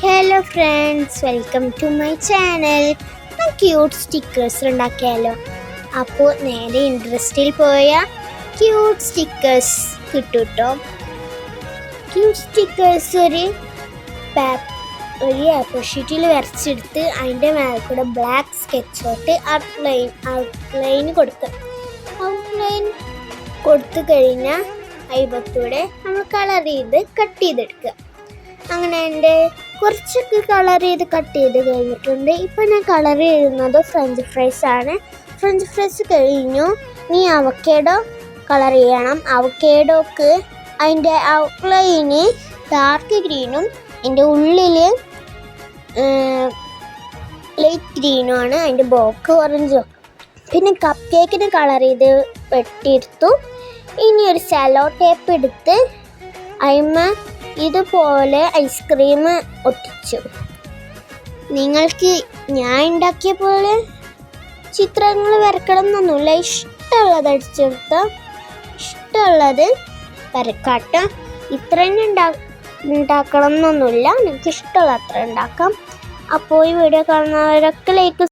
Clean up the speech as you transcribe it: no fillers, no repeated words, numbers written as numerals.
Hello friends, welcome to my channel. Cute stickers ഉണ്ടാക്കിയാലോ? അപ്പോൾ നേരെ ഇൻട്രസ്റ്റിൽ പോയ ക്യൂട്ട് സ്റ്റിക്കേഴ്സ് കിട്ടും കേട്ടോ. ക്യൂട്ട് സ്റ്റിക്കേഴ്സ് ഒരു പേപ്പർ ഷീറ്റിൽ വരച്ചെടുത്ത് അതിൻ്റെ മേലെ കൂടെ ബ്ലാക്ക് സ്കെച്ചോട്ട് ഔട്ട്ലൈൻ കൊടുത്തു കഴിഞ്ഞാൽ അയിബത്തൂടെ നമ്മൾ കളർ ചെയ്ത് കട്ട് ചെയ്തെടുക്കുക. അങ്ങനെ എൻ്റെ കുറച്ചൊക്കെ കളർ ചെയ്ത് കട്ട് ചെയ്ത് കഴിഞ്ഞിട്ടുണ്ട്. ഇപ്പം ഞാൻ കളർ ചെയ്യുന്നത് ഫ്രഞ്ച് ഫ്രൈസ് ആണ്. ഫ്രഞ്ച് ഫ്രൈസ് കഴിഞ്ഞു. ഇനി അവക്കേഡോ കളർ ചെയ്യണം. അവക്കേഡോക്ക് അതിൻ്റെ ഔട്ട്ലൈന് ഡാർക്ക് ഗ്രീനും അതിൻ്റെ ഉള്ളിൽ ലൈറ്റ് ഗ്രീനും ആണ്. അതിൻ്റെ ബോക്ക് ഓറഞ്ചും. പിന്നെ കപ്പ് കേക്കിന് കളർ ചെയ്ത് വെട്ടിയെടുത്തു. ഇനി ഒരു സെല്ലോ ടേപ്പ് എടുത്ത് അതിന്മ ഇതുപോലെ ഐസ്ക്രീം ഒട്ടിച്ചു. നിങ്ങൾക്ക് ഞാൻ ഉണ്ടാക്കിയ പോലെ ചിത്രങ്ങൾ വരക്കണം എന്നൊന്നുമില്ല. ഇഷ്ടമുള്ളത് അടിച്ചെടുത്താൽ ഇഷ്ടമുള്ളത് വരക്കാട്ടോ. ഇത്ര തന്നെ ഉണ്ടാക്കണം എന്നൊന്നുമില്ല. നിങ്ങൾക്ക് ഇഷ്ടമുള്ള അത്ര ഉണ്ടാക്കാം. അപ്പോൾ ഈ വീഡിയോ കാണുന്നവരൊക്കെ ലൈക്ക്